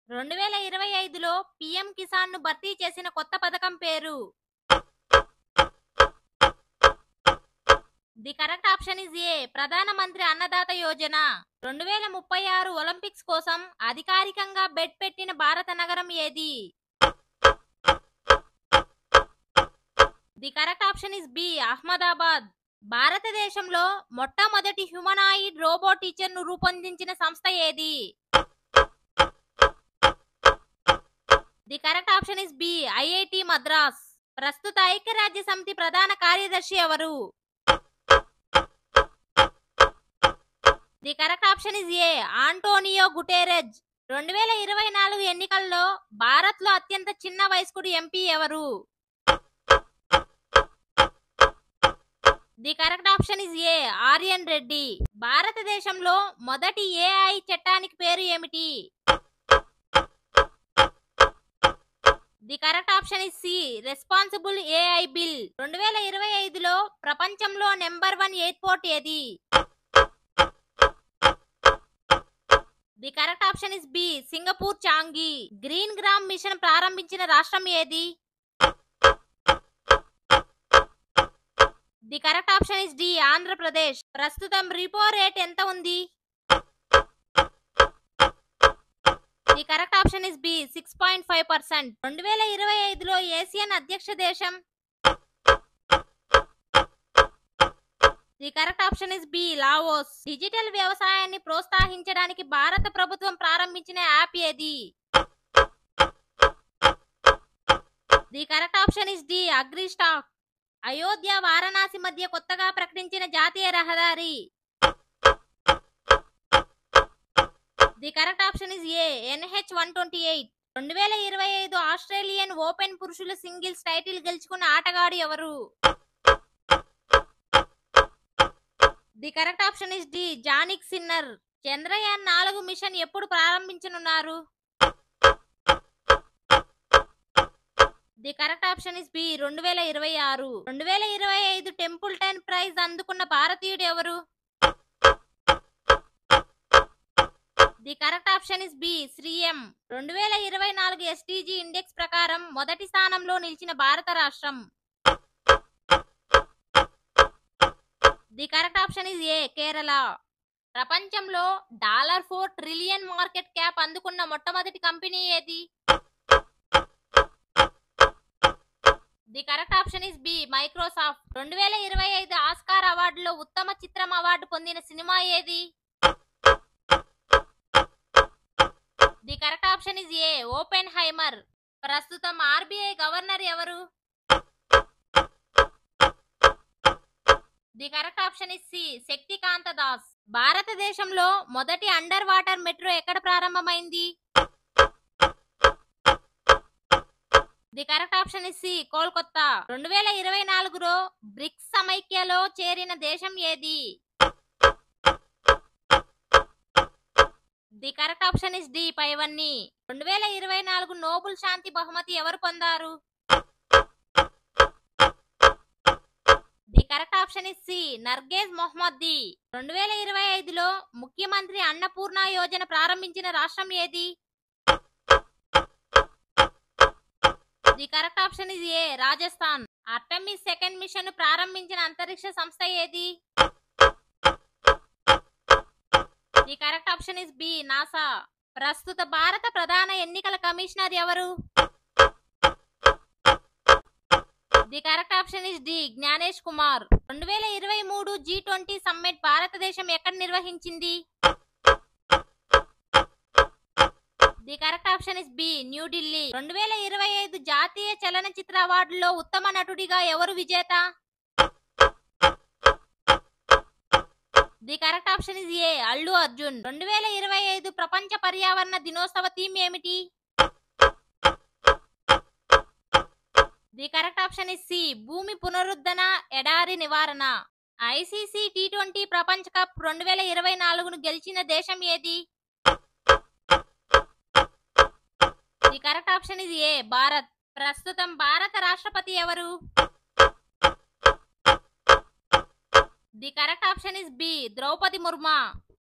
2025లో PM కిసాన్‌ను భర్తీ చేసిన కొత్త పథకం పేరు? ది కరెక్ట్ ఆప్షన్ ఈజ్ ఏ. ప్రధానమంత్రి అన్నదాత యోజన. 2036 ఒలింపిక్స్ కోసం అధికారికంగా బెట్ పెట్టిన భారత నగరం ఏది? The correct option is B. Ahmedabad. భారతదేశంలో మొట్టమొదటి హ్యూమనాయిడ్ రోబో టీచర్ను రూపొందించిన సంస్థ ఏది? The correct option is B. IIT Madras. ప్రస్తుత ఐక్యరాజ్య సమితి ప్రధాన కార్యదర్శి ఎవరు? The correct option is A. Antonio Guterres. 2024 ఎన్నికల్లో భారత్లో అత్యంత చిన్న వయస్కుడు ఎంపీ ఎవరు? The correct option is A. Aryan Reddy. భారతదేశంలో మొదటి ఏఐ చట్టానికి పేరు ఏమిటి? The correct option is C. Responsible AI bill. 2025లో ప్రపంచంలో నెంబర్ 1 ఎయిర్పోర్ట్ ఏది? The correct option is B. Singapore Changi. Green gram machine ప్రారంభించిన రాష్ట్రం ఏది? The correct option is D. Andhra Pradesh. ప్రస్తుతం రిపో రేట్ ఎంత ఉంది? The correct option is B. 6.5%. 2025లో Asian అధ్యక్ష దేశం? The correct option is B. Laos. Digital వ్యవసాయాన్ని ప్రోత్సహించడానికి భారత ప్రభుత్వం ప్రారంభించిన యాప్ ఏది? The correct option is D. AgriStack. Ayodhya Varanasi మధ్య కొత్తగా ప్రకటించిన జాతీయ రహదారి? The correct option is A. NH 128. 2025 Australian Open పురుషుల సింగిల్స్ టైటిల్ గెలుచుకున్న ఆటగాడు ఎవరు? The correct option is D. Jannik Sinner. Chandrayaan 4 mission ఎప్పుడు ప్రారంభించనున్నారు? The correct option is B. 2026. 2025 Templeton prize అందుకున్న భారతీయుడు ఎవరు? The correct option is B. Sri M. 2024 SDG index ప్రకారం మొదటి స్థానంలో నిలిచిన భారత రాష్ట్రం? The correct option is A. Kerala. ప్రపంచంలో $4 ట్రిలియన్ మార్కెట్ క్యాప్ అందుకున్న మొట్టమొదటి కంపెనీ ఏది? The correct option is B. Microsoft. 2025 Oscar అవార్డులో ఉత్తమ చిత్రం అవార్డు పొందిన సినిమా ఏది? The correct option is A. Oppenheimer. ప్రస్తుతం ఆర్బీఐ గవర్నర్ ఎవరు? The correct option is C. Shaktikanta Das. భారతదేశంలో మొదటి అండర్ వాటర్ మెట్రో ఎక్కడ ప్రారంభమైంది? The correct option is C. Kolkata. 2024లో బ్రిక్స్ సమైక్యలో చేరిన దేశం ఏది? The correct option is D. పైవన్నీ. 2024 నోబుల్ శాంతి బహుమతి ఎవరు పొందారు? The correct option is C. Narges Mohammadi. 2025లో ముఖ్యమంత్రి అన్నపూర్ణ యోజన ప్రారంభించిన రాష్ట్రం ఏది? The correct option is A. Rajasthan. Artemis second mission ప్రారంభించిన అంతరిక్ష సంస్థ ఏది? The correct option is B. NASA. ప్రస్తుత భారత ప్రధాన ఎన్నికల కమిషనర్ ఎవరు? The correct option is D. Gyanesh Kumar. 2023 G20 summit భారతదేశం ఎక్కడ నిర్వహించింది? The correct option is B. న్యూఢిల్లీ. 2025 జాతీయ చలనచిత్ర అవార్డులో ఉత్తమ నటుడిగా ఎవరు విజేత? The correct option is A. Allu Arjun. 2025 ప్రపంచ పర్యావరణ దినోత్సవ థీమ్ ఏమిటి? The correct option is C. భూమి పునరుద్ధరణ, ఎడారి నివారణ. ఐసీసీ T20 ప్రపంచ కప్ 2024ను గెలిచిన దేశం ఏది? The correct option is A. Bharat. ప్రస్తుతం భారత రాష్ట్రపతి ఎవరు? The correct option is B. Droupadi Murmu.